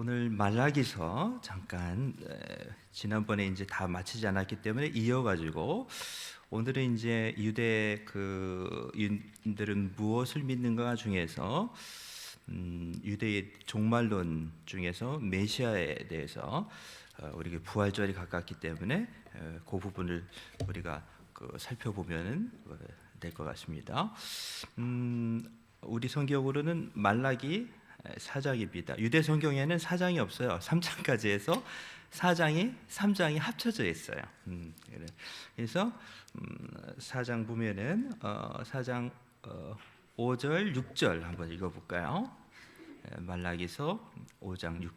오늘 말라기서 잠깐 지난번에 이제 다 마치지 않았기 때문에 이어가지고 오늘은 이제 유대 그 유대인들은 무엇을 믿는가 중에서 유대의 종말론 중에서 메시아에 대해서 우리 부활절이 가깝기 때문에 그 부분을 우리가 살펴보면 될 것 같습니다. 우리 성경으로는 말라기 4장입니다. 유대 성경에는 4장이 없어요. 3장까지 해서 3장이 합쳐져 있어요. 그래서 4장 보면은 4장 5절 6절 한번 읽어볼까요? 말라기서 4장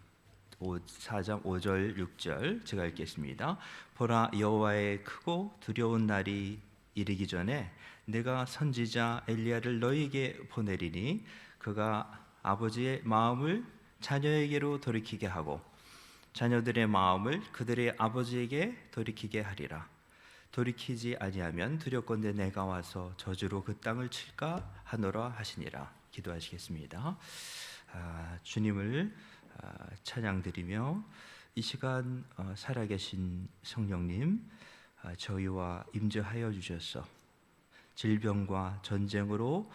5절 6절 제가 읽겠습니다. 보라, 여호와의 크고 두려운 날이 이르기 전에 내가 선지자 엘리야를 너희에게 보내리니 그가 아버지의 마음을 자녀에게로 돌이키게 하고 자녀들의 마음을 그들의 아버지에게 돌이키게 하리라. 돌이키지 아니하면 두렵건대 내가 와서 저주로 그 땅을 칠까 하노라 하시니라. 기도하시겠습니다. 주님을 찬양드리며 이 시간 살아계신 성령님, 저희와 임재하여 주셔서 질병과 전쟁으로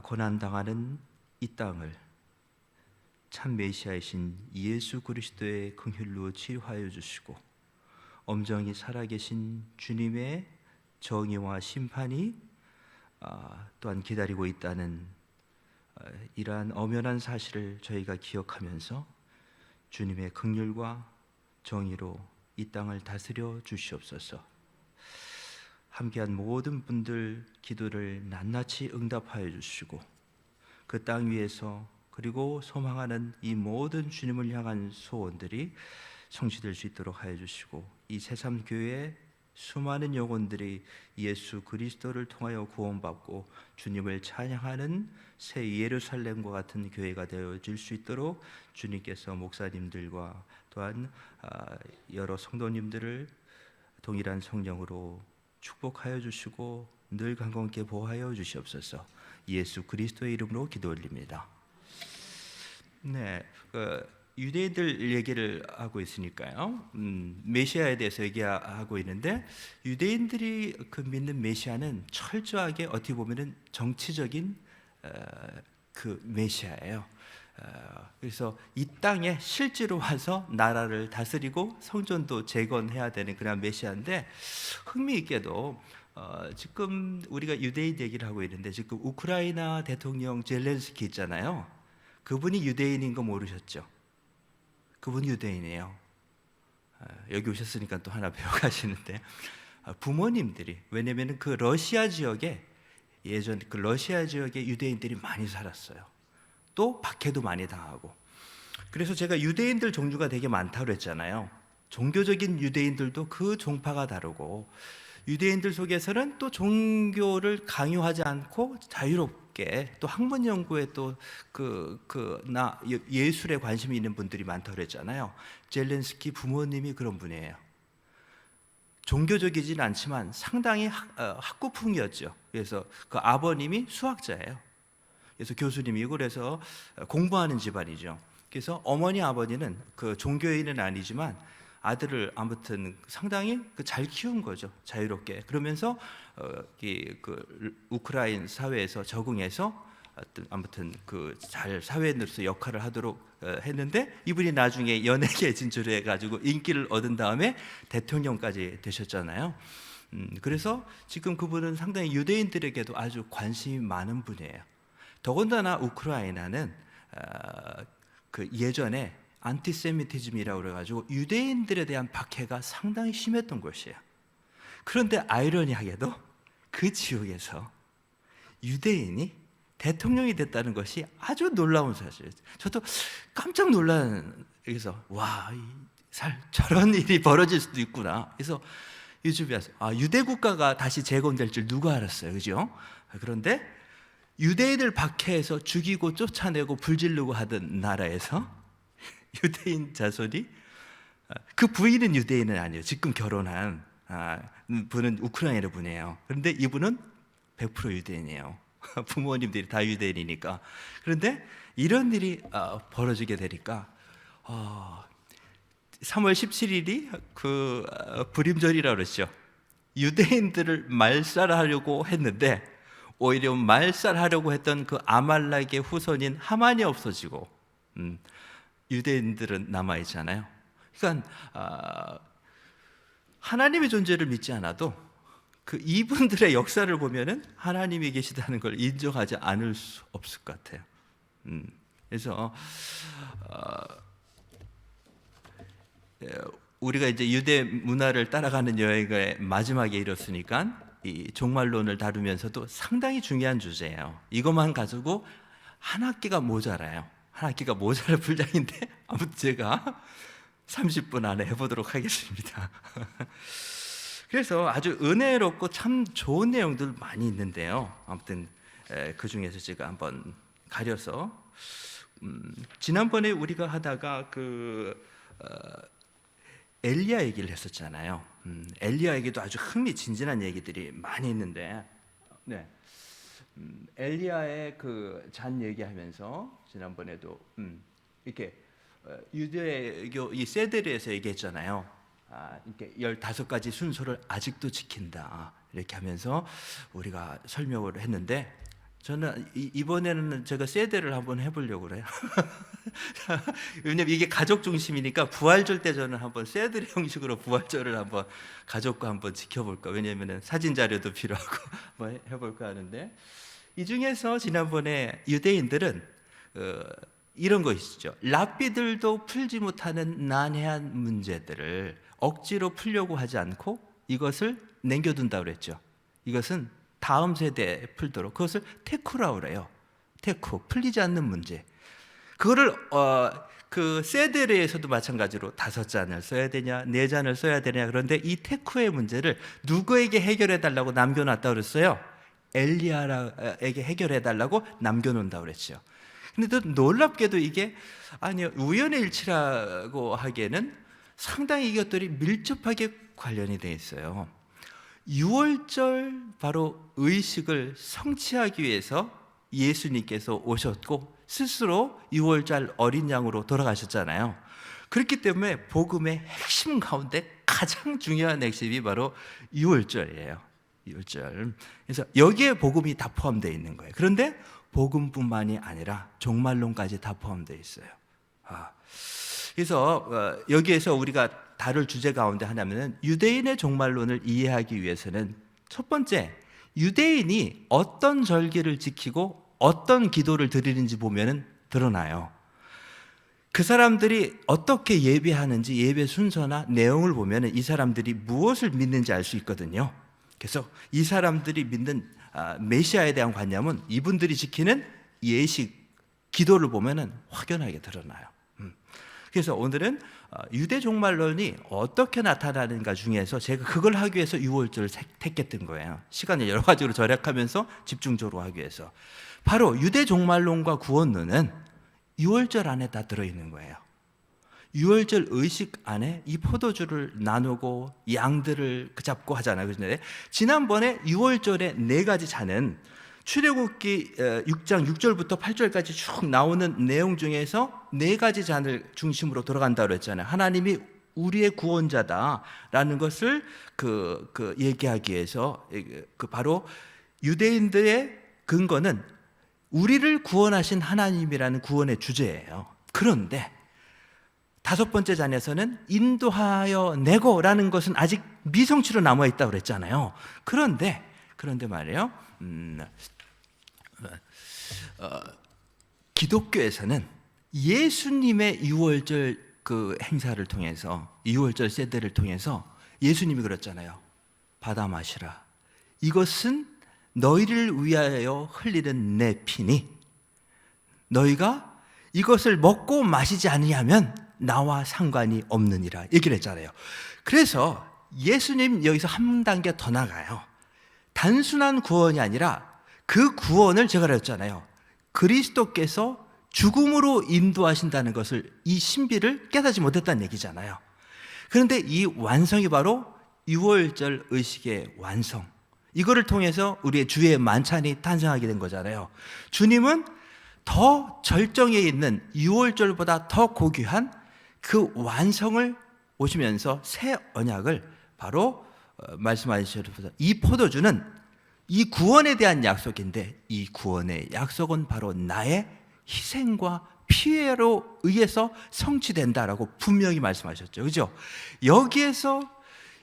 고난당하는 이 땅을 참 메시아이신 예수 그리스도의 긍휼로 치유하여 주시고 엄정히 살아계신 주님의 정의와 심판이 또한 기다리고 있다는 이러한 엄연한 사실을 저희가 기억하면서 주님의 긍휼과 정의로 이 땅을 다스려 주시옵소서. 함께한 모든 분들 기도를 낱낱이 응답하여 주시고 그 땅 위에서 그리고 소망하는 이 모든 주님을 향한 소원들이 성취될 수 있도록 하여 주시고 이 새삼교회의 수많은 영혼들이 예수 그리스도를 통하여 구원받고 주님을 찬양하는 새 예루살렘과 같은 교회가 되어질 수 있도록 주님께서 목사님들과 또한 여러 성도님들을 동일한 성령으로 축복하여 주시고 늘 강건케 보호하여 주시옵소서. 예수 그리스도의 이름으로 기도 올립니다. 네, 유대인들 얘기를 하고 있으니까요. 메시아에 대해서 얘기하고 있는데 유대인들이 믿는 메시아는 철저하게 어떻게 보면은 정치적인 그 메시아예요. 그래서 이 땅에 실제로 와서 나라를 다스리고 성전도 재건해야 되는 그런 메시아인데 흥미있게도 지금 우리가 유대인 얘기를 하고 있는데 지금 우크라이나 대통령 젤렌스키 있잖아요. 그분이 유대인인 거 모르셨죠? 그분이 유대인이에요. 여기 오셨으니까 또 하나 배워가시는데 부모님들이 왜냐하면 그 러시아 지역에 예전 그 러시아 지역에 유대인들이 많이 살았어요. 또 박해도 많이 당하고. 그래서 제가 유대인들 종류가 되게 많다고 했잖아요. 종교적인 유대인들도 그 종파가 다르고 유대인들 속에서는 또 종교를 강요하지 않고 자유롭게 또 학문 연구에 또 예술에 관심이 있는 분들이 많다고 그랬잖아요. 젤렌스키 부모님이 그런 분이에요. 종교적이진 않지만 상당히 학구풍이었죠. 그래서 그 아버님이 수학자예요. 그래서 교수님이고 그래서 공부하는 집안이죠. 그래서 어머니 아버지는 그 종교인은 아니지만 아들을 아무튼 상당히 잘 키운 거죠. 자유롭게. 그러면서 우크라이나 사회에서 적응해서 아무튼 잘 사회인으로서 역할을 하도록 했는데 이분이 나중에 연예계에 진출해 가지고 인기를 얻은 다음에 대통령까지 되셨잖아요. 그래서 지금 그분은 상당히 유대인들에게도 아주 관심이 많은 분이에요. 더군다나 우크라이나는 예전에 안티세미티즘이라고 그래가지고 유대인들에 대한 박해가 상당히 심했던 곳이에요. 그런데 아이러니하게도 그 지역에서 유대인이 대통령이 됐다는 것이 아주 놀라운 사실이에요. 저도 깜짝 놀란, 그래서 저런 일이 벌어질 수도 있구나. 그래서 요즘에 유대 국가가 다시 재건될 줄 누가 알았어요, 그죠? 그런데 유대인을 박해해서 죽이고 쫓아내고 불지르고 하던 나라에서 유대인 자손이 그 부인은 유대인은 아니에요. 지금 결혼한 분은 우크라이나 분이에요. 그런데 이분은 100% 유대인이에요. 부모님들이 다 유대인이니까. 그런데 이런 일이 벌어지게 되니까 3월 17일이 그 불임절이라고 그러죠. 유대인들을 말살하려고 했는데 오히려 말살하려고 했던 그 아말렉의 후손인 하만이 없어지고 유대인들은 남아 있잖아요. 그러니까 하나님의 존재를 믿지 않아도 그 이분들의 역사를 보면은 하나님이 계시다는 걸 인정하지 않을 수 없을 것 같아요. 그래서 우리가 이제 유대 문화를 따라가는 여행의 마지막에 이뤘으니까 이 종말론을 다루면서도 상당히 중요한 주제예요. 이것만 가지고 한 학기가 모자라요. 한 학기가 모자랄 분량인데 아무튼 제가 30분 안에 해보도록 하겠습니다. 그래서 아주 은혜롭고 참 좋은 내용들 많이 있는데요. 아무튼 그 중에서 제가 한번 가려서 지난번에 우리가 하다가 엘리야 얘기를 했었잖아요. 엘리야 얘기도 아주 흥미진진한 얘기들이 많이 있는데, 네. 엘리야의 그 잔 얘기하면서 지난번에도 이렇게 유대교 이 세데르에서 얘기했잖아요. 이렇게 15가지 순서를 아직도 지킨다 이렇게 하면서 우리가 설명을 했는데, 저는 이번에는 제가 세데를 한번 해보려고 그래요. 왜냐면 이게 가족 중심이니까 부활절 때 저는 한번 세드 형식으로 부활절을 한번 가족과 한번 지켜볼까. 왜냐면은 사진 자료도 필요하고 뭐 해볼까 하는데, 이 중에서 지난번에 유대인들은 이런 거 있죠. 랍비들도 풀지 못하는 난해한 문제들을 억지로 풀려고 하지 않고 이것을 남겨둔다 그랬죠. 이것은 다음 세대에 풀도록, 그것을 테쿠라고 그래요. 테쿠, 풀리지 않는 문제. 그거를 그 세데르에서도 마찬가지로 5잔을 써야 되냐, 4잔을 써야 되냐. 그런데 이 테쿠의 문제를 누구에게 해결해 달라고 남겨놨다 그랬어요? 엘리야에게 해결해 달라고 남겨놓는다 그랬죠. 근데 또 놀랍게도 이게 아니요, 우연의 일치라고 하기에는 상당히 이것들이 밀접하게 관련이 돼 있어요. 6월절 바로 의식을 성취하기 위해서 예수님께서 오셨고 스스로 6월절 어린 양으로 돌아가셨잖아요. 그렇기 때문에 복음의 핵심 가운데 가장 중요한 핵심이 바로 6월절이에요. 6월절. 그래서 여기에 복음이 다 포함되어 있는 거예요. 그런데 복음뿐만이 아니라 종말론까지 다 포함되어 있어요. 그래서 여기에서 우리가 다룰 주제 가운데 하나는 유대인의 종말론을 이해하기 위해서는 첫 번째, 유대인이 어떤 절기를 지키고 어떤 기도를 드리는지 보면 드러나요. 그 사람들이 어떻게 예배하는지 예배 순서나 내용을 보면 이 사람들이 무엇을 믿는지 알 수 있거든요. 그래서 이 사람들이 믿는 메시아에 대한 관념은 이분들이 지키는 예식, 기도를 보면 확연하게 드러나요. 그래서 오늘은 유대 종말론이 어떻게 나타나는가 중에서 제가 그걸 하기 위해서 6월절을 택했던 거예요. 시간을 여러 가지로 절약하면서 집중적으로 하기 위해서. 바로 유대 종말론과 구원론은 6월절 안에 다 들어있는 거예요. 6월절 의식 안에 이 포도주를 나누고 양들을 잡고 하잖아요. 그런데 지난번에 6월절의 4가지 잔은 출애굽기 6장 6절부터 8절까지 쭉 나오는 내용 중에서 4가지 잔을 중심으로 돌아간다고 했잖아요. 하나님이 우리의 구원자다라는 것을 얘기하기 위해서 바로 유대인들의 근거는 우리를 구원하신 하나님이라는 구원의 주제예요. 그런데 5번째 잔에서는 인도하여 내고라는 것은 아직 미성취로 남아 있다고 그랬잖아요. 그런데 말이에요. 기독교에서는 예수님의 6월절 그 행사를 통해서 6월절 세대를 통해서 예수님이 그랬잖아요. 받아 마시라. 이것은 너희를 위하여 흘리는 내 피니 너희가 이것을 먹고 마시지 아니하면 나와 상관이 없느니라 얘기를 했잖아요. 그래서 예수님 여기서 한 단계 더 나가요. 단순한 구원이 아니라 그 구원을 제가 그랬잖아요. 그리스도께서 죽음으로 인도하신다는 것을, 이 신비를 깨닫지 못했다는 얘기잖아요. 그런데 이 완성이 바로 6월절 의식의 완성. 이거를 통해서 우리의 주의 만찬이 탄생하게 된 거잖아요. 주님은 더 절정에 있는 6월절보다 더 고귀한 그 완성을 오시면서 새 언약을 바로 말씀하셨습니다. 이 포도주는 이 구원에 대한 약속인데 이 구원의 약속은 바로 나의 희생과 피해로 의해서 성취된다라고 분명히 말씀하셨죠. 그죠? 여기에서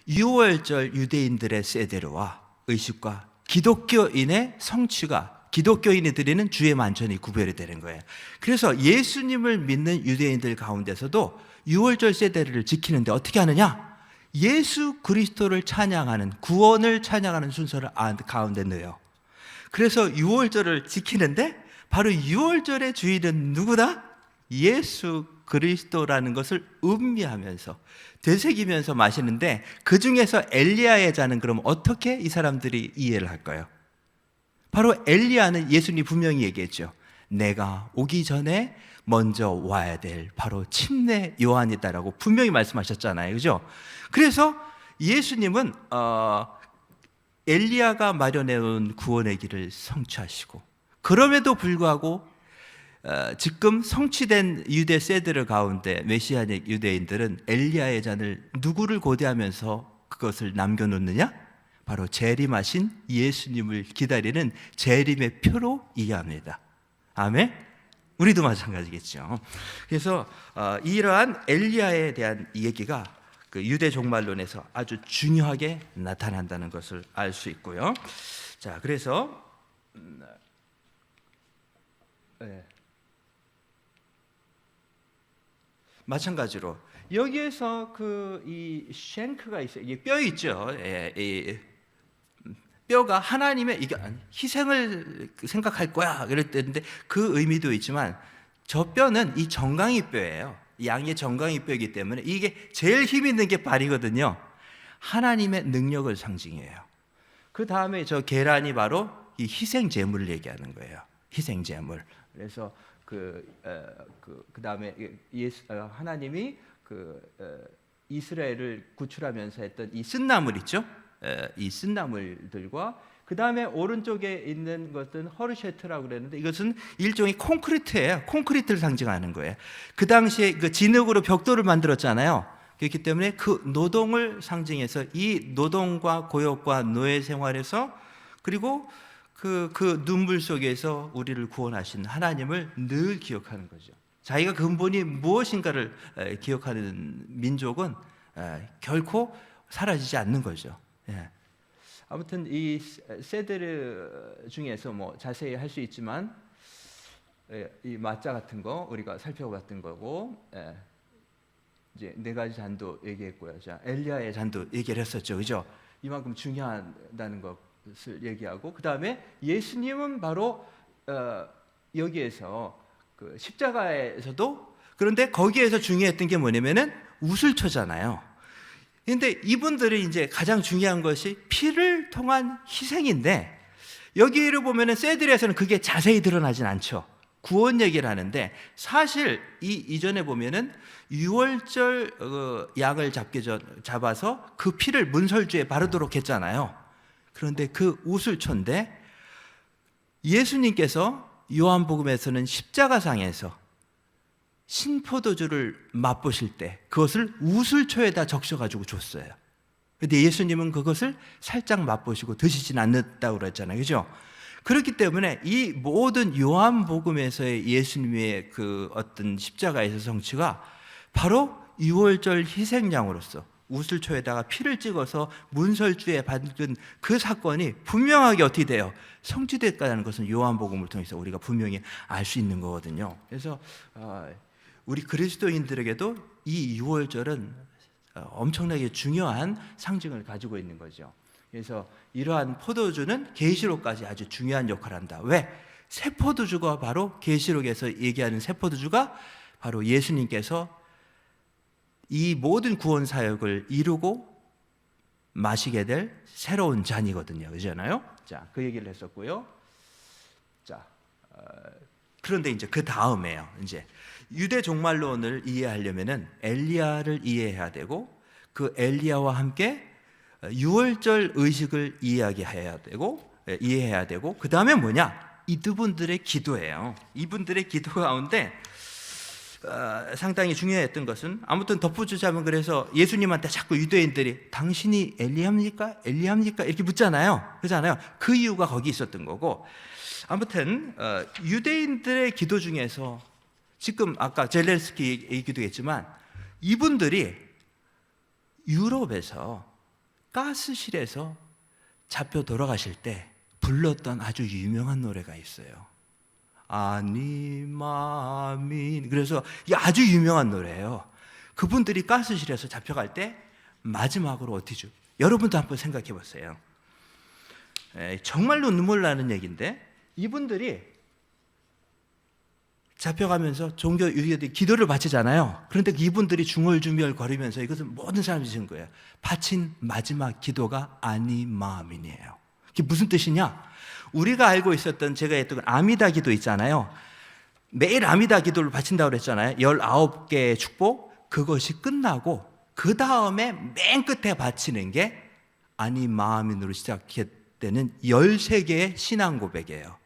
유월절 유대인들의 세데르와 의식과 기독교인의 성취가 기독교인이 드리는 주의 만찬이 구별이 되는 거예요. 그래서 예수님을 믿는 유대인들 가운데서도 유월절 세데르를 지키는데 어떻게 하느냐? 예수 그리스도를 찬양하는 구원을 찬양하는 순서를 가운데 넣어요. 그래서 유월절을 지키는데 바로 유월절의 주인은 누구다? 예수 그리스도라는 것을 음미하면서 되새기면서 마시는데 그 중에서 엘리야의 잔은 그럼 어떻게 이 사람들이 이해를 할까요? 바로 엘리야는 예수님이 분명히 얘기했죠. 내가 오기 전에 먼저 와야 될 바로 침례 요한이다라고 분명히 말씀하셨잖아요. 그죠? 그래서 예수님은 엘리야가 마련해 온 구원의 길을 성취하시고 그럼에도 불구하고 지금 성취된 유대 세드르 가운데 메시아닉 유대인들은 엘리야의 잔을 누구를 고대하면서 그것을 남겨놓느냐? 바로 재림하신 예수님을 기다리는 재림의 표로 이해합니다. 아멘? 우리도 마찬가지겠죠. 그래서 이러한 엘리야에 대한 얘기가 그 유대 종말론에서 아주 중요하게 나타난다는 것을 알 수 있고요. 자, 그래서 마찬가지로 여기에서 이 쉔크가 있어요. 이게 뼈 있죠. 이 뼈가 하나님의 희생을 생각할 거야 그랬는데 그 의미도 있지만 저 뼈는 이 정강이 뼈예요. 양의 정강이 뼈이기 때문에 이게 제일 힘 있는 게 발이거든요. 하나님의 능력을 상징해요. 그 다음에 저 계란이 바로 이 희생 제물을 얘기하는 거예요. 희생 제물. 그래서 그 다음에 하나님이 이스라엘을 구출하면서 했던 이 쓴나물 있죠? 이 쓴나물들과 그 다음에 오른쪽에 있는 것은 허르쉐트라고 그랬는데 이것은 일종의 콘크리트예요. 콘크리트를 상징하는 거예요. 그 당시에 그 진흙으로 벽돌을 만들었잖아요. 그렇기 때문에 그 노동을 상징해서 이 노동과 고역과 노예 생활에서 그리고 그 눈물 속에서 우리를 구원하신 하나님을 늘 기억하는 거죠. 자기가 근본이 무엇인가를 기억하는 민족은 결코 사라지지 않는 거죠. 아무튼 이 세데르 중에서 뭐 자세히 할 수 있지만 이 마자 같은 거 우리가 살펴봤던 거고 이제 네 가지 잔도 얘기했고요. 자, 엘리야의 잔도 얘기를 했었죠, 그죠? 이만큼 중요하다는 것을 얘기하고 그 다음에 예수님은 바로 여기에서 그 십자가에서도 그런데 거기에서 중요했던 게 뭐냐면은 우슬초잖아요. 그런데 이분들이 이제 가장 중요한 것이 피를 통한 희생인데 여기를 보면은 세드리에서는 그게 자세히 드러나진 않죠. 구원 얘기를 하는데 사실 이전에 보면은 유월절 양을 잡아서 그 피를 문설주에 바르도록 했잖아요. 그런데 그 우슬초인데 예수님께서 요한복음에서는 십자가상에서 신포도주를 맛보실 때 그것을 우슬초에다 적셔가지고 줬어요. 그런데 예수님은 그것을 살짝 맛보시고 드시진 않는다고 그랬잖아요. 그죠? 그렇기 때문에 이 모든 요한복음에서의 예수님의 그 어떤 십자가에서 성취가 바로 유월절 희생양으로서 우슬초에다가 피를 찍어서 문설주에 받은 그 사건이 분명하게 어떻게 돼요? 성취됐다는 것은 요한복음을 통해서 우리가 분명히 알 수 있는 거거든요. 그래서 우리 그리스도인들에게도 이 유월절은 엄청나게 중요한 상징을 가지고 있는 거죠. 그래서 이러한 포도주는 계시록까지 아주 중요한 역할을 한다. 왜? 새 포도주가 바로 계시록에서 얘기하는 새 포도주가 바로 예수님께서 이 모든 구원 사역을 이루고 마시게 될 새로운 잔이거든요. 그렇잖아요? 자, 그 얘기를 했었고요. 자, 그런데 이제 그 다음에요. 이제 유대 종말론을 이해하려면은 엘리야를 이해해야 되고 그 엘리야와 함께 유월절 의식을 이해해야 되고 그 다음에 뭐냐? 이분들의 기도예요. 이분들의 기도 가운데 상당히 중요했던 것은, 아무튼 덧붙이자면, 그래서 예수님한테 자꾸 유대인들이 당신이 엘리야입니까? 엘리야입니까? 이렇게 묻잖아요. 그렇잖아요. 그 이유가 거기 있었던 거고, 아무튼 유대인들의 기도 중에서 지금 아까 젤렌스키 얘기도 했지만, 이분들이 유럽에서 가스실에서 잡혀 돌아가실 때 불렀던 아주 유명한 노래가 있어요. 아니마민. 그래서 이게 아주 유명한 노래예요. 그분들이 가스실에서 잡혀갈 때 마지막으로 어떻게 죠? 여러분도 한번 생각해 보세요. 정말로 눈물 나는 얘기인데, 이분들이 잡혀가면서 종교 유대들이 기도를 바치잖아요. 그런데 이분들이 중얼중얼 거리면서 이것은 모든 사람이 지은 거예요. 바친 마지막 기도가 아니마민이에요. 그게 무슨 뜻이냐? 우리가 알고 있었던, 제가 했던 아미다 기도 있잖아요. 매일 아미다 기도를 바친다고 그랬잖아요. 19개의 축복. 그것이 끝나고 그 다음에 맨 끝에 바치는 게 아니마민으로 시작되는 13개의 신앙 고백이에요.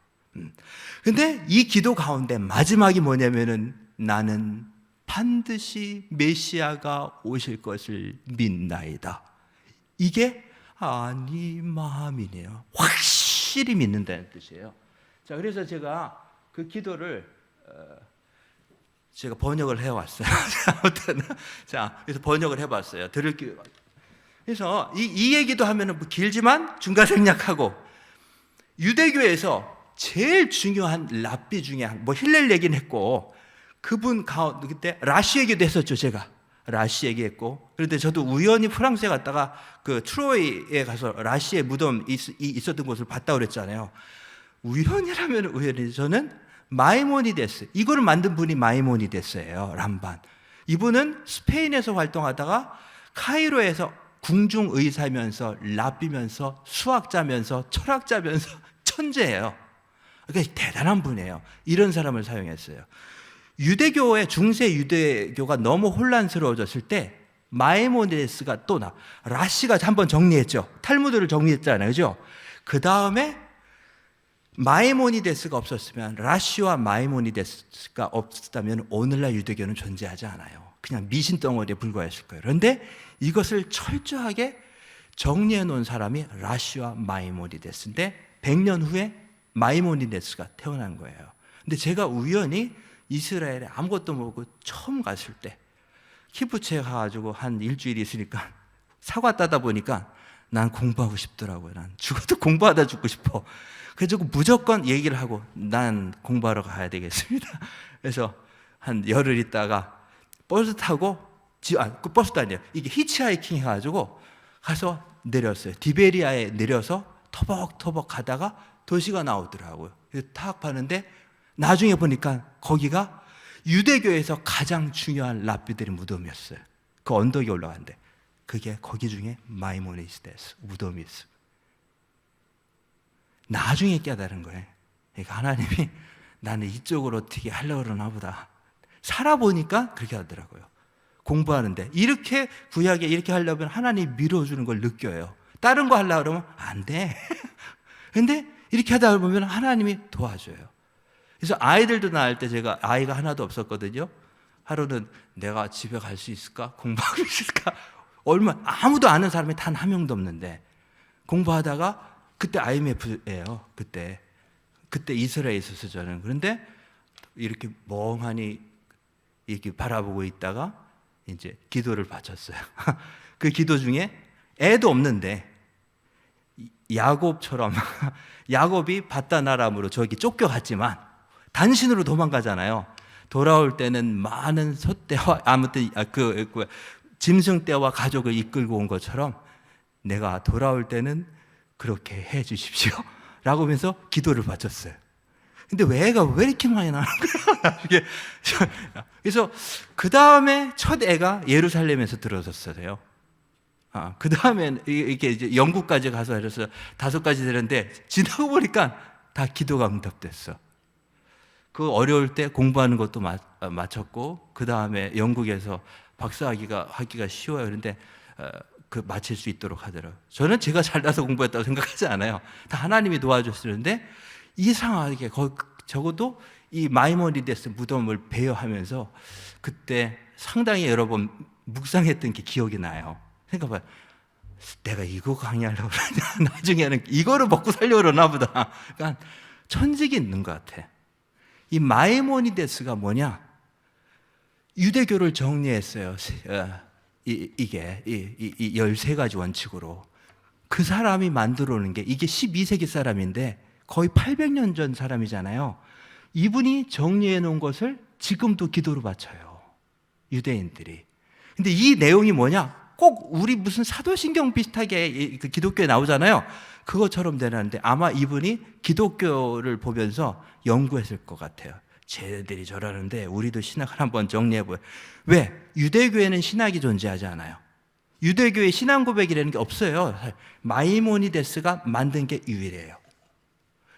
근데 이 기도 가운데 마지막이 뭐냐면은, 나는 반드시 메시아가 오실 것을 믿나이다. 이게 아니마민이에요. 확실히 믿는다는 뜻이에요. 자, 그래서 제가 그 기도를 제가 번역을 해왔어요. 아무튼 자, 그래서 번역을 해봤어요. 그래서 이 얘기도 하면은 뭐 길지만 중간 생략하고, 유대교에서 제일 중요한 랍비 중에 뭐 힐렐 얘기는 했고, 그분 가운데 그때 라시 얘기도 했었죠. 제가 라시 얘기했고, 그런데 저도 우연히 프랑스에 갔다가 그 트로이에 가서 라시의 무덤이 있었던 곳을 봤다고 그랬잖아요. 우연이라면 우연히, 저는 마이모니데스, 이거를 만든 분이 마이모니데스예요. 람반. 이분은 스페인에서 활동하다가 카이로에서 궁중의사면서 랍비면서 수학자면서 철학자면서 천재예요. 그러니까 대단한 분이에요. 이런 사람을 사용했어요. 유대교의 중세 유대교가 너무 혼란스러워졌을 때 마이모니데스가 또 라시가 한번 정리했죠. 탈무드를 정리했잖아요. 그죠? 그 다음에 마이모니데스가 없었으면, 라시와 마이모니데스가 없었다면 오늘날 유대교는 존재하지 않아요. 그냥 미신 덩어리에 불과했을 거예요. 그런데 이것을 철저하게 정리해 놓은 사람이 라시와 마이모니데스인데, 100년 후에 마이모니데스가 태어난 거예요. 근데 제가 우연히 이스라엘에 아무것도 모르고 처음 갔을 때 키부츠에 가가지고 한 일주일 있으니까 사과 따다 보니까 난 공부하고 싶더라고요. 난 죽어도 공부하다 죽고 싶어. 그래서 무조건 얘기를 하고, 난 공부하러 가야 되겠습니다. 그래서 한 열흘 있다가 버스 타고, 그 버스도 아니에요. 이게 히치하이킹 해가지고 가서 내렸어요. 디베리아에 내려서 터벅터벅 가다가 도시가 나오더라고요. 그래서 탁 봤는데 나중에 보니까 거기가 유대교에서 가장 중요한 랍비들의 무덤이었어요. 그 언덕에 올라갔는데 그게 거기 중에 마이모니데스 무덤이 있어요. 나중에 깨달은 거예요. 그러니까 하나님이 나는 이쪽으로 어떻게 하려고 그러나 보다. 살아보니까 그렇게 하더라고요. 공부하는데 이렇게 구약에 이렇게 하려면 하나님이 밀어주는 걸 느껴요. 다른 거 하려고 그러면 안 돼. 근데 이렇게 하다 보면 하나님이 도와줘요. 그래서 아이들도 낳을 때, 제가 아이가 하나도 없었거든요. 하루는 내가 집에 갈 수 있을까? 공부하고 있을까? 아무도 아는 사람이 단 한 명도 없는데 공부하다가, 그때 IMF예요. 그때 이스라엘에 있었어요, 저는. 그런데 이렇게 멍하니 이렇게 바라보고 있다가 이제 기도를 바쳤어요. 그 기도 중에 애도 없는데 야곱처럼 야곱이 밧다나람으로 저기 쫓겨갔지만 단신으로 도망가잖아요. 돌아올 때는 많은 소떼와 아무튼 짐승떼와 가족을 이끌고 온 것처럼 내가 돌아올 때는 그렇게 해 주십시오 라고 하면서 기도를 바쳤어요. 근데 애가 왜 이렇게 많이 나는 거야? 그래서 그 다음에 첫 애가 예루살렘에서 들어섰어요. 그 다음에 이렇게 이제 영국까지 가서 해서 5가지 되는데, 지나고 보니까 다 기도가 응답됐어. 그 어려울 때 공부하는 것도 마쳤고, 그 다음에 영국에서 박사학위가 하기가 쉬워요. 그런데 그 마칠 수 있도록 하더라고요. 저는 제가 잘나서 공부했다고 생각하지 않아요. 다 하나님이 도와줬었는데, 이상하게 적어도 이 마이모니데스 무덤을 배회하면서 그때 상당히 여러 번 묵상했던 게 기억이 나요. 생각해봐요. 내가 이거 강의하려고 그러냐? 나중에는 이거를 먹고 살려고 그러나 보다. 그러니까 천직이 있는 것 같아. 이 마이모니데스가 뭐냐? 유대교를 정리했어요. 이게 13가지 원칙으로. 그 사람이 만들어 놓은 게 이게 12세기 사람인데 거의 800년 전 사람이잖아요. 이분이 정리해 놓은 것을 지금도 기도로 바쳐요. 유대인들이. 근데 이 내용이 뭐냐? 꼭 우리 무슨 사도신경 비슷하게 그 기독교에 나오잖아요. 그것처럼 되는데 아마 이분이 기독교를 보면서 연구했을 것 같아요. 쟤들이 저러는데 우리도 신학을 한번 정리해보요. 왜? 유대교에는 신학이 존재하지 않아요. 유대교의 신앙 고백이라는 게 없어요. 마이모니데스가 만든 게 유일해요.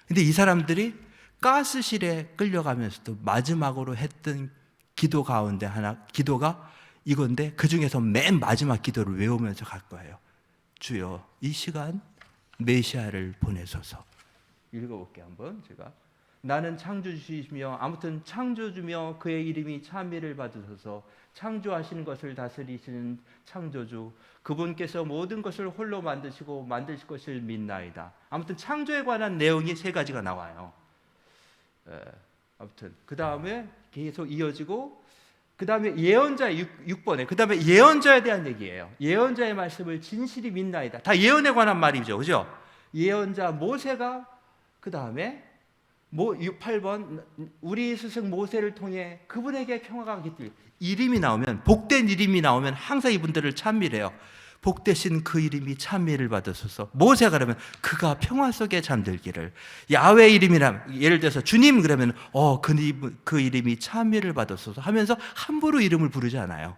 근데 이 사람들이 가스실에 끌려가면서도 마지막으로 했던 기도 가운데 기도가 이건데 그 중에서 맨 마지막 기도를 외우면서 갈 거예요. 주여, 이 시간 메시아를 보내소서. 읽어볼게요, 한번 제가. 나는 창조주시며 아무튼 창조주며 그의 이름이 찬미를 받으소서. 창조하시는 것을 다스리시는 창조주 그분께서 모든 것을 홀로 만드시고 만드실 것을 믿나이다. 아무튼 창조에 관한 내용이 3가지가 나와요. 아무튼 그 다음에 계속 이어지고 그 다음에 예언자 6번에 그 다음에 예언자에 대한 얘기예요. 예언자의 말씀을 진실이 믿나이다. 다 예언에 관한 말이죠, 그죠? 예언자 모세가 그 다음에 8번 우리 스승 모세를 통해 그분에게 평화가 깃들. 이름이 나오면 복된 이름이 나오면 항상 이분들을 찬미해요. 복되신 그 이름이 찬미를 받으소서. 모세가 그러면 그가 평화 속에 잠들기를. 야훼 이름이라면 예를 들어서 주님 그러면 그 이름이 찬미를 받으소서 하면서 함부로 이름을 부르지 않아요.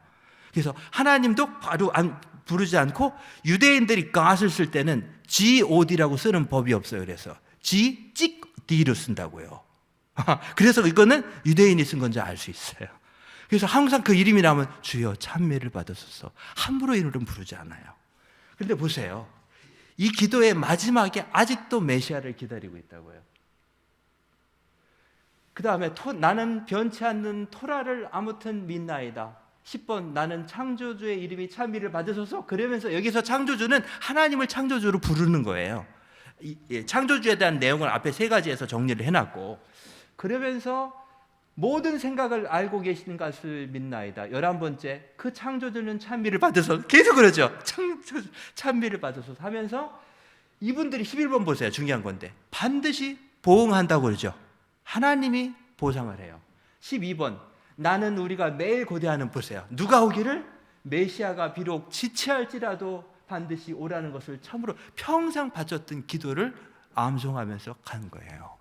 그래서 하나님도 바로 부르지 않고 유대인들이 갓을 쓸 때는 god라고 쓰는 법이 없어요. 그래서 D로 쓴다고요. 그래서 이거는 유대인이 쓴 건지 알 수 있어요. 그래서 항상 그 이름이 나오면 주여 찬미를 받으소서. 함부로 이름을 부르지 않아요. 그런데 보세요. 이 기도의 마지막에 아직도 메시아를 기다리고 있다고요. 그 다음에 나는 변치 않는 토라를 아무튼 믿나이다. 10번 나는 창조주의 이름이 찬미를 받으소서. 그러면서 여기서 창조주는 하나님을 창조주로 부르는 거예요. 창조주에 대한 내용을 앞에 3가지에서 정리를 해놨고 그러면서 모든 생각을 알고 계시는 것을 믿나이다. 11번째 그 창조주는 찬미를 받으소서. 계속 그러죠. 찬미를 받으소서 하면서 이분들이 11번 보세요. 중요한 건데 반드시 보응한다고 그러죠. 하나님이 보상을 해요. 12번 나는 우리가 매일 고대하는 보세요. 누가 오기를? 메시아가 비록 지체할지라도 반드시 오라는 것을 참으로 평생 바쳤던 기도를 암송하면서 간 거예요.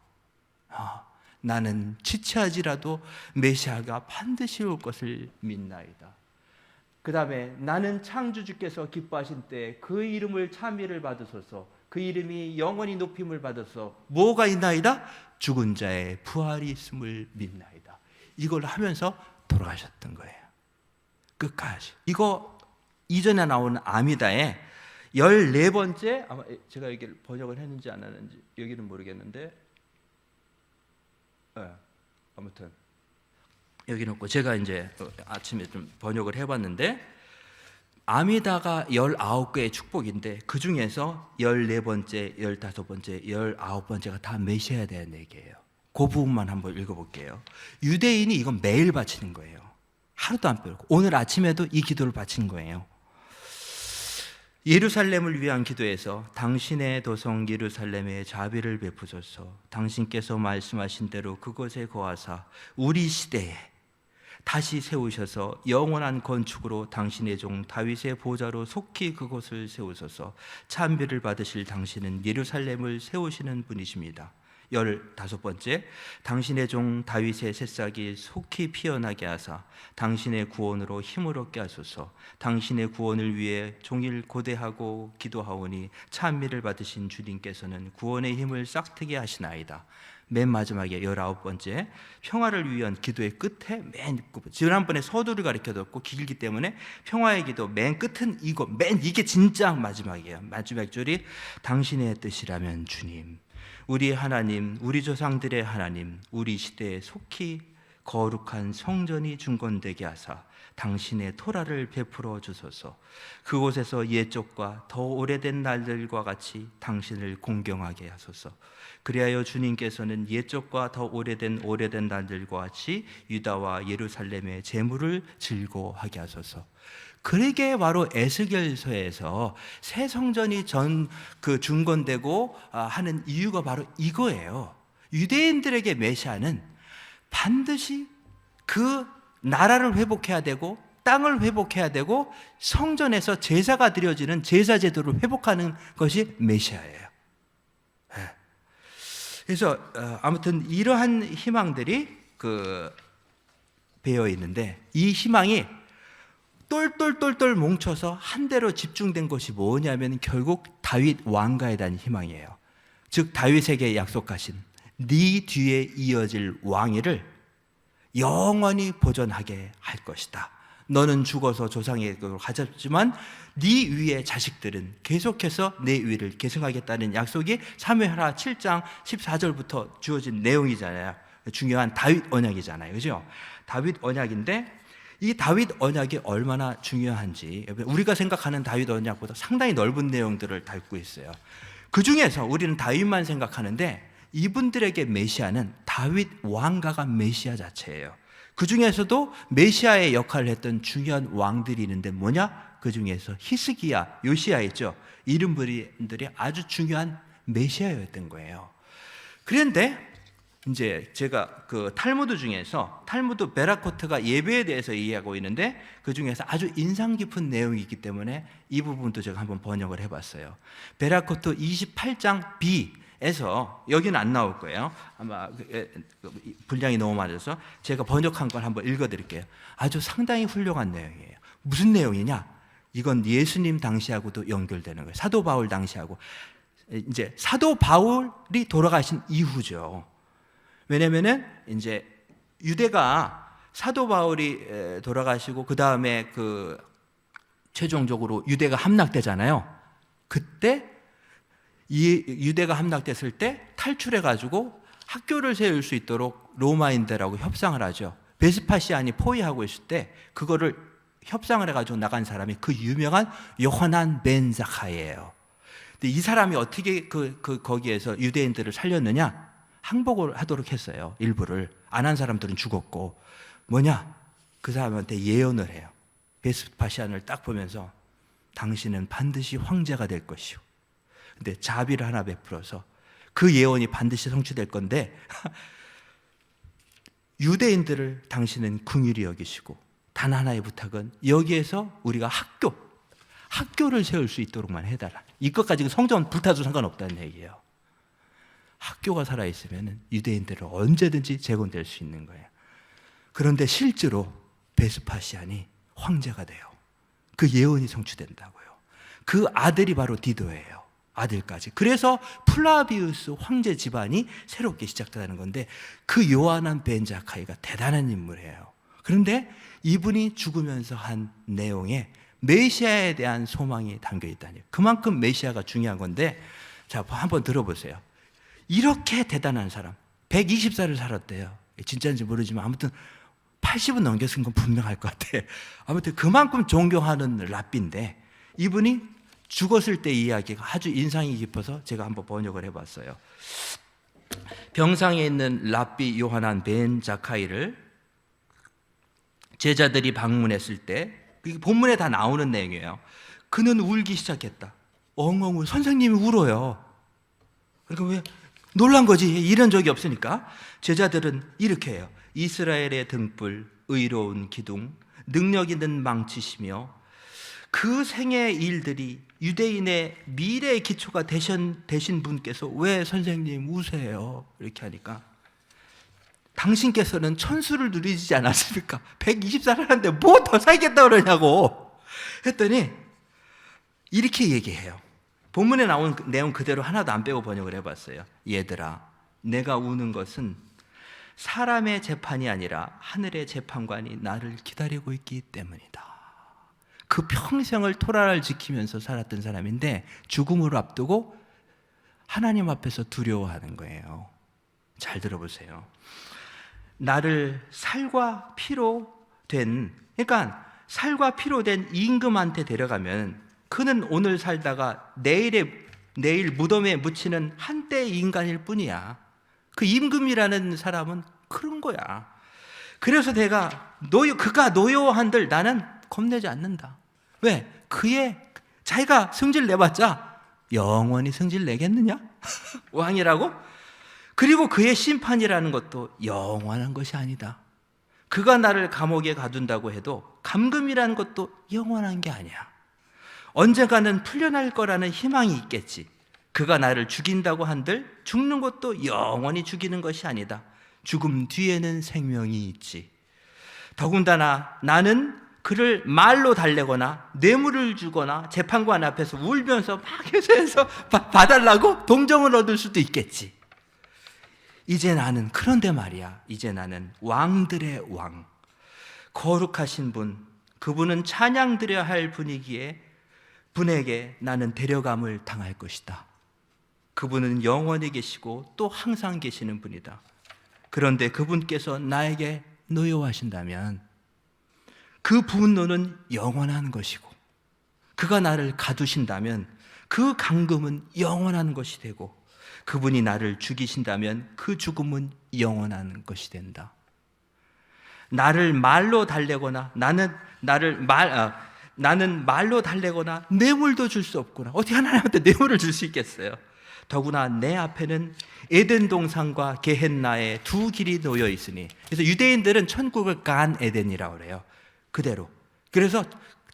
나는 지체하지라도 메시아가 반드시 올 것을 믿나이다. 그 다음에 나는 창조주께서 기뻐하신 때 그 이름을 찬미를 받으소서. 그 이름이 영원히 높임을 받아서 뭐가 있나이다? 죽은 자의 부활이 있음을 믿나이다. 이걸 하면서 돌아가셨던 거예요. 끝까지. 이거 이전에 나온 아미다의 14번째 아마 제가 여기를 번역을 했는지 안 했는지 여기는 모르겠는데 아무튼 여기 놓고 제가 이제 아침에 좀 번역을 해봤는데 아미다가 19개의 축복인데 그 중에서 14번째, 15번째, 19번째가 다 메시아에 대한 얘기예요. 그 부분만 한번 읽어볼게요. 유대인이 이건 매일 바치는 거예요. 하루도 안 빼고 오늘 아침에도 이 기도를 바친 거예요. 예루살렘을 위한 기도에서 당신의 도성 예루살렘에 자비를 베푸소서. 당신께서 말씀하신 대로 그곳에 거하사 우리 시대에 다시 세우셔서 영원한 건축으로 당신의 종 다윗의 보좌로 속히 그곳을 세우소서. 찬미를 받으실 당신은 예루살렘을 세우시는 분이십니다. 15번째, 당신의 종 다윗의 새싹이 속히 피어나게 하사 당신의 구원으로 힘을 얻게 하소서. 당신의 구원을 위해 종일 고대하고 기도하오니 찬미를 받으신 주님께서는 구원의 힘을 싹트게 하시나이다. 맨 마지막에 19번째, 평화를 위한 기도의 끝에 맨 지난번에 서두를 가르쳐줬고 길기 때문에 평화의 기도 맨 끝은 이게 진짜 마지막이에요. 마지막 줄이 당신의 뜻이라면 주님 우리 하나님, 우리 조상들의 하나님, 우리 시대에 속히 거룩한 성전이 중건되게 하사 당신의 토라를 베풀어 주소서. 그곳에서 옛적과 더 오래된 날들과 같이 당신을 공경하게 하소서. 그리하여 주님께서는 옛적과 더 오래된 날들과 같이 유다와 예루살렘의 재물을 즐거워하게 하소서. 그러게 바로 에스겔서에서 새 성전이 중건되고 하는 이유가 바로 이거예요. 유대인들에게 메시아는 반드시 그 나라를 회복해야 되고 땅을 회복해야 되고 성전에서 제사가 드려지는 제사 제도를 회복하는 것이 메시아예요. 그래서 아무튼 이러한 희망들이 배어 있는데, 이 희망이 똘똘똘똘 뭉쳐서 한 대로 집중된 것이 뭐냐면 결국 다윗 왕가에 대한 희망이에요. 즉 다윗에게 약속하신 네 뒤에 이어질 왕위를 영원히 보존하게 할 것이다. 너는 죽어서 조상의 것을 가졌지만 네 위의 자식들은 계속해서 내 위를 계승하겠다는 약속이 사무엘하 7장 14절부터 주어진 내용이잖아요. 중요한 다윗 언약이잖아요. 그죠? 다윗 언약인데 이 다윗 언약이 얼마나 중요한지, 우리가 생각하는 다윗 언약보다 상당히 넓은 내용들을 담고 있어요. 그 중에서 우리는 다윗만 생각하는데 이분들에게 메시아는 다윗 왕가가 메시아 자체예요. 그 중에서도 메시아의 역할을 했던 중요한 왕들이 있는데 뭐냐? 그 중에서 히스기야, 요시야 있죠. 이런 분들이 아주 중요한 메시아였던 거예요. 그런데 이제 제가 탈무드 중에서 탈무드 베라코트가 예배에 대해서 이해하고 있는데 그 중에서 아주 인상 깊은 내용이 있기 때문에 이 부분도 제가 한번 번역을 해봤어요. 베라코트 28장 B에서 여기는 안 나올 거예요. 아마 분량이 너무 많아서 제가 번역한 걸 한번 읽어드릴게요. 아주 상당히 훌륭한 내용이에요. 무슨 내용이냐? 이건 예수님 당시하고도 연결되는 거예요. 사도 바울 당시하고. 이제 사도 바울이 돌아가신 이후죠. 왜냐면은 이제 유대가 사도 바울이 돌아가시고 그 다음에 최종적으로 유대가 함락되잖아요. 그때 이 유대가 함락됐을 때 탈출해가지고 학교를 세울 수 있도록 로마인들하고 협상을 하죠. 베스파시안이 포위하고 있을 때 그거를 협상을 해가지고 나간 사람이 그 유명한 요하난 벤 자카이예요. 근데 이 사람이 어떻게 거기에서 유대인들을 살렸느냐? 항복을 하도록 했어요. 일부를. 안 한 사람들은 죽었고. 뭐냐? 그 사람한테 예언을 해요. 베스파시안을 딱 보면서 당신은 반드시 황제가 될 것이요. 근데 자비를 하나 베풀어서 그 예언이 반드시 성취될 건데 유대인들을 당신은 긍휼히 여기시고 단 하나의 부탁은 여기에서 우리가 학교를 세울 수 있도록만 해달라. 이것까지 성전 불타도 상관없다는 얘기예요. 학교가 살아있으면 유대인들은 언제든지 재건될 수 있는 거예요. 그런데 실제로 베스파시안이 황제가 돼요. 그 예언이 성취된다고요. 그 아들이 바로 디도예요. 아들까지. 그래서 플라비우스 황제 집안이 새롭게 시작되는 건데 그 요하난 벤 자카이가 대단한 인물이에요. 그런데 이분이 죽으면서 한 내용에 메시아에 대한 소망이 담겨 있다니. 그만큼 메시아가 중요한 건데, 자, 한번 들어보세요. 이렇게 대단한 사람, 120살을 살았대요. 진짜인지 모르지만 아무튼 80은 넘겼은 건 분명할 것 같아. 아무튼 그만큼 존경하는 랍비인데 이분이 죽었을 때 이야기가 아주 인상이 깊어서 제가 한번 번역을 해봤어요. 병상에 있는 랍비 요하난 벤 자카이를 제자들이 방문했을 때, 본문에 다 나오는 내용이에요. 그는 울기 시작했다. 엉엉 울. 선생님이 울어요. 그러니까 왜? 놀란 거지. 이런 적이 없으니까. 제자들은 이렇게 해요. 이스라엘의 등불, 의로운 기둥, 능력 있는 망치시며 그 생의 일들이 유대인의 미래의 기초가 되신 분께서 왜 선생님 우세요? 이렇게 하니까 당신께서는 천수를 누리지 않았습니까? 120살 하는데 뭐 더 살겠다 그러냐고 했더니 이렇게 얘기해요. 본문에 나온 내용 그대로 하나도 안 빼고 번역을 해봤어요. 얘들아, 내가 우는 것은 사람의 재판이 아니라 하늘의 재판관이 나를 기다리고 있기 때문이다. 그 평생을 토라를 지키면서 살았던 사람인데 죽음을 앞두고 하나님 앞에서 두려워하는 거예요. 잘 들어보세요. 나를 살과 피로 된, 그러니까 살과 피로 된 임금한테 데려가면 그는 오늘 살다가 내일 무덤에 묻히는 한때의 인간일 뿐이야. 그 임금이라는 사람은 그런 거야. 그래서 그가 노여워한들 나는 겁내지 않는다. 왜? 자기가 성질 내봤자 영원히 성질 내겠느냐? 왕이라고? 그리고 그의 심판이라는 것도 영원한 것이 아니다. 그가 나를 감옥에 가둔다고 해도 감금이라는 것도 영원한 게 아니야. 언젠가는 풀려날 거라는 희망이 있겠지. 그가 나를 죽인다고 한들 죽는 것도 영원히 죽이는 것이 아니다. 죽음 뒤에는 생명이 있지. 더군다나 나는 그를 말로 달래거나 뇌물을 주거나 재판관 앞에서 울면서 막 해서 봐달라고 동정을 얻을 수도 있겠지. 그런데 말이야, 이제 나는 왕들의 왕, 거룩하신 분, 그분은 찬양드려야 할 분에게 나는 데려감을 당할 것이다. 그분은 영원히 계시고 또 항상 계시는 분이다. 그런데 그분께서 나에게 노여워하신다면 그 분노는 영원한 것이고, 그가 나를 가두신다면 그 감금은 영원한 것이 되고, 그분이 나를 죽이신다면 그 죽음은 영원한 것이 된다. 나는 말로 달래거나 뇌물도 줄 수 없구나. 어떻게 하나님한테 뇌물을 줄 수 있겠어요? 더구나 내 앞에는 에덴 동산과 게헨나의 두 길이 놓여 있으니. 그래서 유대인들은 천국을 간 에덴이라고 그래요. 그대로. 그래서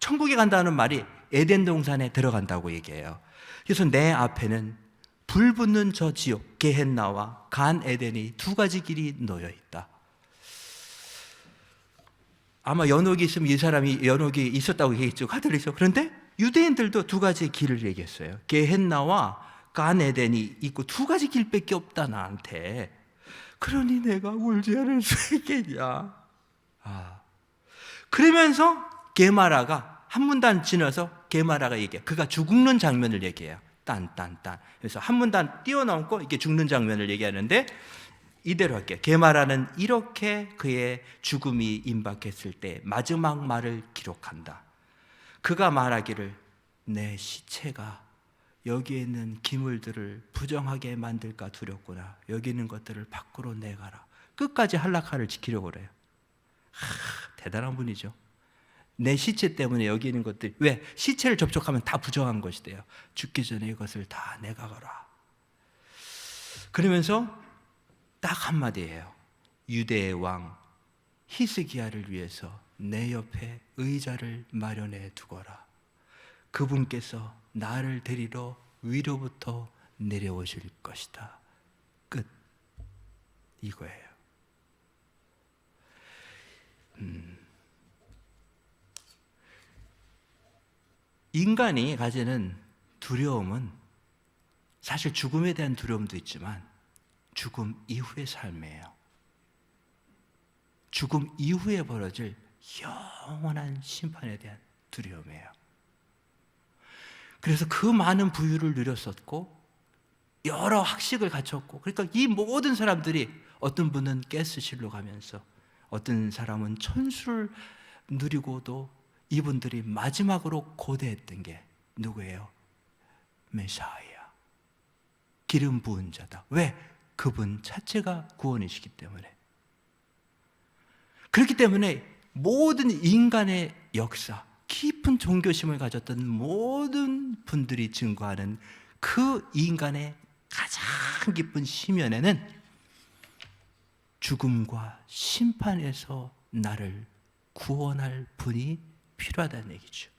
천국에 간다는 말이 에덴 동산에 들어간다고 얘기해요. 그래서 내 앞에는 불 붙는 저 지옥 게헨나와 간 에덴이 두 가지 길이 놓여 있다. 아마 연옥이 있으면 이 사람이 연옥이 있었다고 얘기했죠. 가톨릭에서. 그런데 유대인들도 두 가지 길을 얘기했어요. 게헨나와 간 에덴이 있고 두 가지 길밖에 없다 나한테. 그러니 내가 울지 않을 수 있겠냐. 그러면서 게마라가 한 문단 지나서 게마라가 얘기해요. 그가 죽는 장면을 얘기해요. 딴딴딴. 그래서 한 문단 뛰어넘고 이렇게 죽는 장면을 얘기하는데, 이대로 할게요. 게마라는 이렇게 그의 죽음이 임박했을 때 마지막 말을 기록한다. 그가 말하기를 내 시체가 여기에 있는 기물들을 부정하게 만들까 두렵구나. 여기 있는 것들을 밖으로 내가라. 끝까지 할라카를 지키려고 그래요. 대단한 분이죠. 내 시체 때문에 여기 있는 것들, 왜? 시체를 접촉하면 다 부정한 것이 돼요. 죽기 전에 이것을 다 내가거라. 그러면서 딱 한마디예요. 유대의 왕 히스기야를 위해서 내 옆에 의자를 마련해 두거라. 그분께서 나를 데리러 위로부터 내려오실 것이다. 끝. 이거예요. 인간이 가지는 두려움은 사실 죽음에 대한 두려움도 있지만 죽음 이후의 삶이에요. 죽음 이후에 벌어질 영원한 심판에 대한 두려움이에요. 그래서 그 많은 부유를 누렸었고 여러 학식을 갖췄고, 그러니까 이 모든 사람들이 어떤 분은 가스실로 가면서 어떤 사람은 천수를 누리고도 이분들이 마지막으로 고대했던 게 누구예요? 메사야, 기름 부은 자다. 왜? 그분 자체가 구원이시기 때문에. 그렇기 때문에 모든 인간의 역사, 깊은 종교심을 가졌던 모든 분들이 증거하는 그 인간의 가장 깊은 심연에는 죽음과 심판에서 나를 구원할 분이 필요하다는 얘기죠.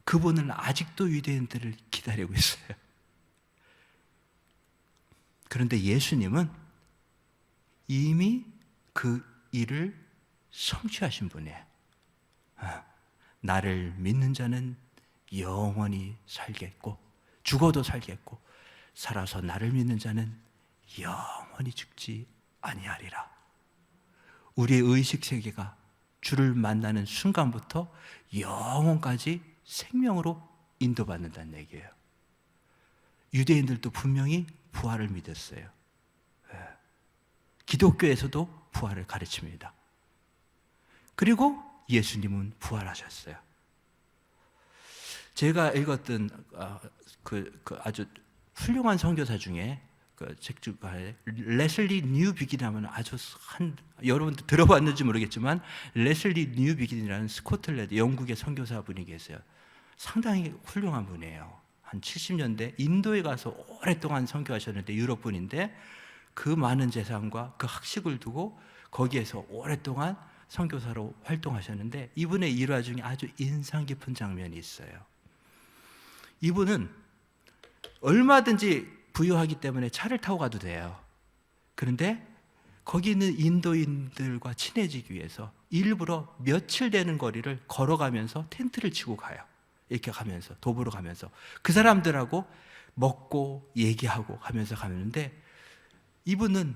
그분은 아직도 유대인들을 기다리고 있어요. 그런데 예수님은 이미 그 일을 성취하신 분이에요. 나를 믿는 자는 영원히 살겠고, 죽어도 살겠고, 살아서 나를 믿는 자는 영원히 죽지 아니하리라. 우리의 의식 세계가 주를 만나는 순간부터 영원까지 생명으로 인도받는다는 얘기예요. 유대인들도 분명히 부활을 믿었어요. 기독교에서도 부활을 가르칩니다. 그리고 예수님은 부활하셨어요. 제가 읽었던 아주 훌륭한 선교사 중에 책 중에 레슬리 뉴비긴이라면 아주 여러분도 들어봤는지 모르겠지만 레슬리 뉴비긴이라는 스코틀랜드 영국의 선교사분이 계세요. 상당히 훌륭한 분이에요. 한 70년대 인도에 가서 오랫동안 선교하셨는데 유럽 분인데 그 많은 재산과 그 학식을 두고 거기에서 오랫동안 선교사로 활동하셨는데 이분의 일화 중에 아주 인상 깊은 장면이 있어요. 이분은 얼마든지 부유하기 때문에 차를 타고 가도 돼요. 그런데 거기 있는 인도인들과 친해지기 위해서 일부러 며칠 되는 거리를 걸어가면서 텐트를 치고 가요. 이렇게 가면서 도보로 가면서 그 사람들하고 먹고 얘기하고 하면서 가는데 이분은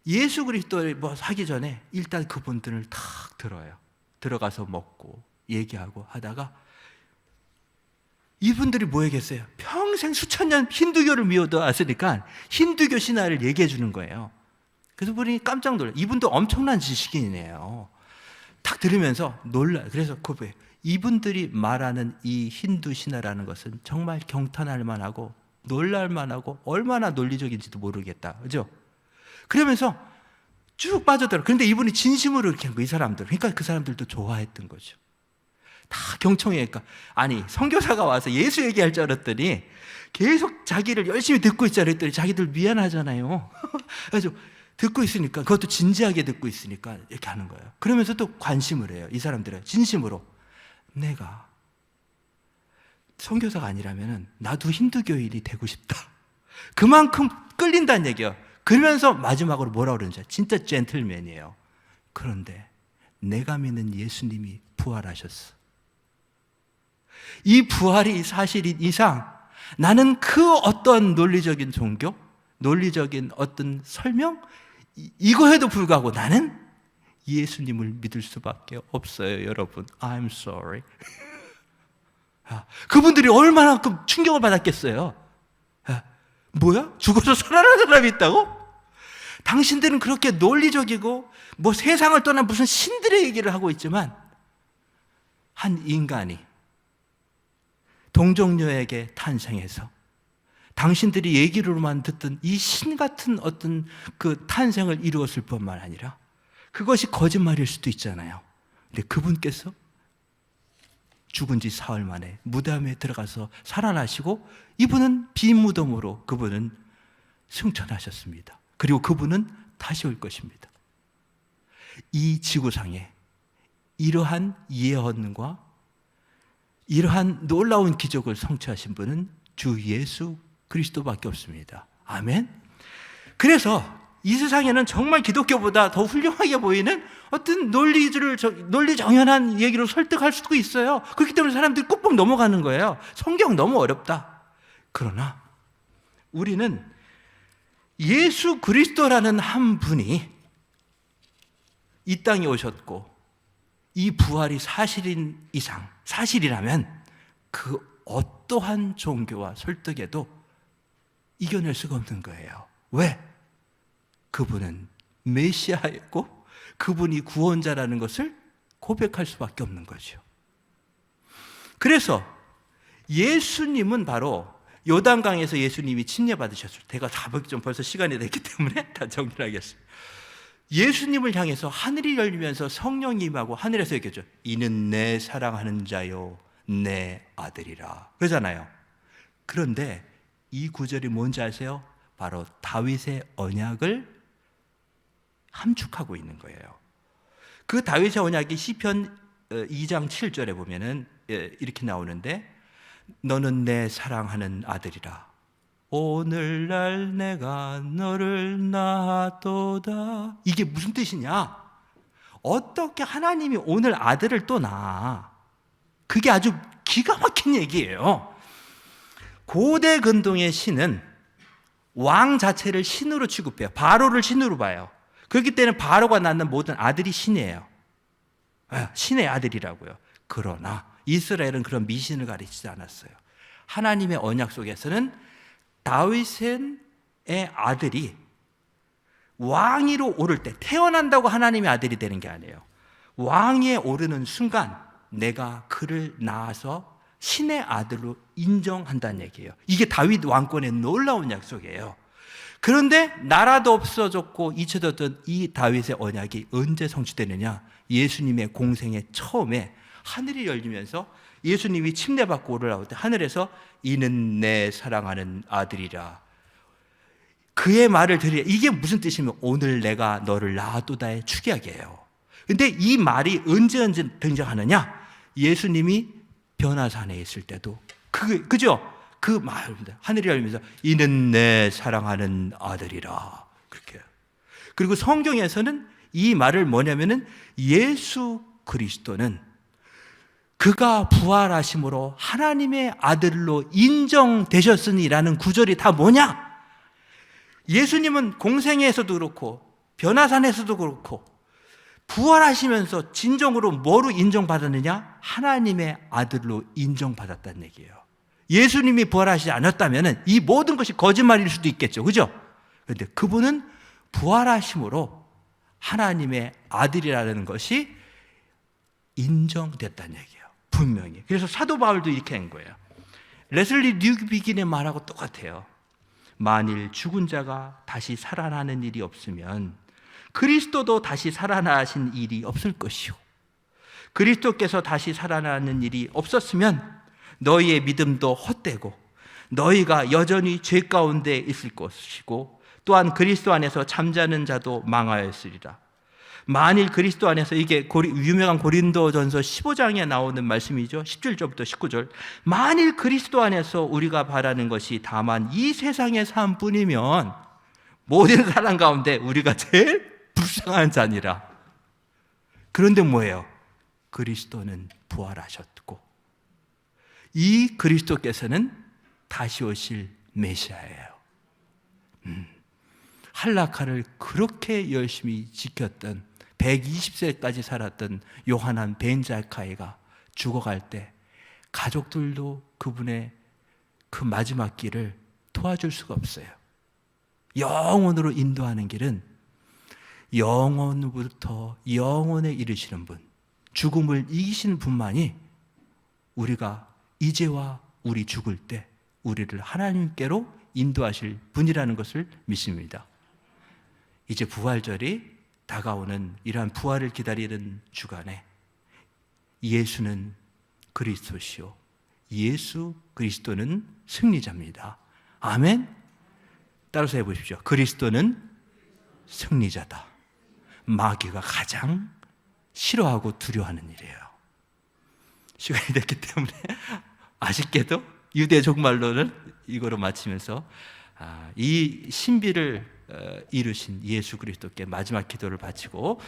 예수 그리스도를 하기 전에 일단 그분들을 탁 들어요. 들어가서 먹고 얘기하고 하다가 이분들이 뭐 얘기했어요? 평생 수천 년 힌두교를 미워왔으니까 힌두교 신화를 얘기해 주는 거예요. 그래서 보니 깜짝 놀라요. 이분도 엄청난 지식인이네요. 딱 들으면서 놀라요. 그래서 이분들이 말하는 이 힌두 신화라는 것은 정말 경탄할 만하고 놀랄 만하고 얼마나 논리적인지도 모르겠다. 그죠? 그러면서 쭉 빠져들어. 그런데 이분이 진심으로 이렇게 한 거예요. 이 사람들. 그러니까 그 사람들도 좋아했던 거죠. 다 경청이니까. 아니 선교사가 와서 예수 얘기할 줄 알았더니 계속 자기를 열심히 듣고 있자 그랬더니 자기들 미안하잖아요. 그래서 듣고 있으니까 그것도 진지하게 듣고 있으니까 이렇게 하는 거예요. 그러면서 또 관심을 해요. 이 사람들은 진심으로 내가 선교사가 아니라면 나도 힌두교인이 되고 싶다. 그만큼 끌린다는 얘기예요. 그러면서 마지막으로 뭐라고 그러는지 진짜 젠틀맨이에요. 그런데 내가 믿는 예수님이 부활하셨어. 이 부활이 사실인 이상 나는 그 어떤 논리적인 종교, 논리적인 어떤 설명 이거에도 불구하고 나는 예수님을 믿을 수밖에 없어요. 여러분, I'm sorry. 그분들이 얼마나 충격을 받았겠어요. 뭐야? 죽어서 살아난 사람이 있다고? 당신들은 그렇게 논리적이고 세상을 떠난 무슨 신들의 얘기를 하고 있지만 한 인간이 동정녀에게 탄생해서 당신들이 얘기로만 듣던 이 신 같은 어떤 그 탄생을 이루었을 뿐만 아니라 그것이 거짓말일 수도 있잖아요. 근데 그분께서 죽은 지 사흘 만에 무덤에 들어가서 살아나시고 이분은 빈 무덤으로 그분은 승천하셨습니다. 그리고 그분은 다시 올 것입니다. 이 지구상에 이러한 예언과 이러한 놀라운 기적을 성취하신 분은 주 예수 그리스도밖에 없습니다. 아멘. 그래서 이 세상에는 정말 기독교보다 더 훌륭하게 보이는 어떤 논리 정연한 얘기로 설득할 수도 있어요. 그렇기 때문에 사람들이 꾹꾹 넘어가는 거예요. 성경 너무 어렵다. 그러나 우리는 예수 그리스도라는 한 분이 이 땅에 오셨고 이 부활이 사실이라면 그 어떠한 종교와 설득에도 이겨낼 수가 없는 거예요. 왜? 그분은 메시아였고 그분이 구원자라는 것을 고백할 수밖에 없는 거죠. 그래서 예수님은 바로 요단강에서 예수님이 침례받으셨을 때 제가 좀 벌써 시간이 됐기 때문에 다 정리를 하겠습니다. 예수님을 향해서 하늘이 열리면서 성령이 임하고 하늘에서 얘기했죠. 이는 내 사랑하는 자요 내 아들이라 그러잖아요. 그런데 이 구절이 뭔지 아세요? 바로 다윗의 언약을 함축하고 있는 거예요. 그 다윗의 언약이 시편 2장 7절에 보면은 이렇게 나오는데 너는 내 사랑하는 아들이라 오늘날 내가 너를 낳았도다. 이게 무슨 뜻이냐? 어떻게 하나님이 오늘 아들을 또 낳아? 그게 아주 기가 막힌 얘기예요. 고대 근동의 신은 왕 자체를 신으로 취급해요. 바로를 신으로 봐요. 그렇기 때문에 바로가 낳는 모든 아들이 신이에요. 신의 아들이라고요. 그러나 이스라엘은 그런 미신을 가르치지 않았어요. 하나님의 언약 속에서는 다윗의 아들이 왕위로 오를 때, 태어난다고 하나님의 아들이 되는 게 아니에요. 왕위에 오르는 순간 내가 그를 낳아서 신의 아들로 인정한다는 얘기예요. 이게 다윗 왕권의 놀라운 약속이에요. 그런데 나라도 없어졌고 잊혀졌던 이 다윗의 언약이 언제 성취되느냐? 예수님의 공생의 처음에 하늘이 열리면서 예수님이 침례받고 올라올 때 하늘에서 이는 내 사랑하는 아들이라. 그의 말을 들으라. 이게 무슨 뜻이면 오늘 내가 너를 낳았도다의 축약이에요. 근데 이 말이 언제 등장하느냐? 예수님이 변화산에 있을 때도 그죠? 그 말입니다. 하늘이 열리면서 이는 내 사랑하는 아들이라. 그렇게. 그리고 성경에서는 이 말을 뭐냐면은 예수 그리스도는 그가 부활하심으로 하나님의 아들로 인정되셨으니라는 구절이 다 뭐냐? 예수님은 공생애에서도 그렇고 변화산에서도 그렇고 부활하시면서 진정으로 뭐로 인정받았느냐? 하나님의 아들로 인정받았다는 얘기예요. 예수님이 부활하시지 않았다면 이 모든 것이 거짓말일 수도 있겠죠. 그죠? 그런데 그분은 부활하심으로 하나님의 아들이라는 것이 인정됐다는 얘기예요. 분명히. 그래서 사도 바울도 이렇게 한 거예요. 레슬리 뉴비긴의 말하고 똑같아요. 만일 죽은 자가 다시 살아나는 일이 없으면 그리스도도 다시 살아나신 일이 없을 것이요. 그리스도께서 다시 살아나는 일이 없었으면 너희의 믿음도 헛되고 너희가 여전히 죄 가운데 있을 것이고 또한 그리스도 안에서 잠자는 자도 망하였으리라. 만일 그리스도 안에서 이게 유명한 고린도전서 15장에 나오는 말씀이죠. 17절부터 19절. 만일 그리스도 안에서 우리가 바라는 것이 다만 이 세상의 삶뿐이면 모든 사람 가운데 우리가 제일 불쌍한 자니라. 그런데 뭐예요? 그리스도는 부활하셨고 이 그리스도께서는 다시 오실 메시아예요. 할라카를 그렇게 열심히 지켰던 120세까지 살았던 요하난 벤자카이가 죽어갈 때 가족들도 그분의 그 마지막 길을 도와줄 수가 없어요. 영원으로 인도하는 길은 영원부터 영원에 이르시는 분, 죽음을 이기시는 분만이 우리가 이제와 우리 죽을 때 우리를 하나님께로 인도하실 분이라는 것을 믿습니다. 이제 부활절이 다가오는 이러한 부활을 기다리는 주간에 예수는 그리스도시요 예수 그리스도는 승리자입니다. 아멘. 따라서 해보십시오. 그리스도는 승리자다. 마귀가 가장 싫어하고 두려워하는 일이에요. 시간이 됐기 때문에 아쉽게도 유대 종말론을 이거로 마치면서 이 신비를 이루신 예수 그리스도께 마지막 기도를 바치고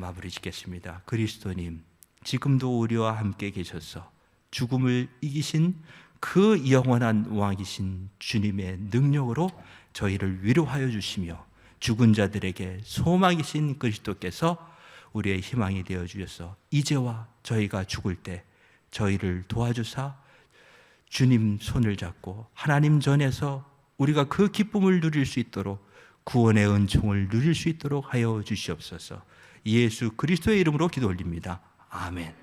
마무리 짓겠습니다. 그리스도님, 지금도 우리와 함께 계셔서 죽음을 이기신 그 영원한 왕이신 주님의 능력으로 저희를 위로하여 주시며 죽은 자들에게 소망이신 그리스도께서 우리의 희망이 되어 주셔서 이제와 저희가 죽을 때 저희를 도와주사 주님 손을 잡고 하나님 전에서 우리가 그 기쁨을 누릴 수 있도록 구원의 은총을 누릴 수 있도록 하여 주시옵소서. 예수 그리스도의 이름으로 기도 올립니다. 아멘.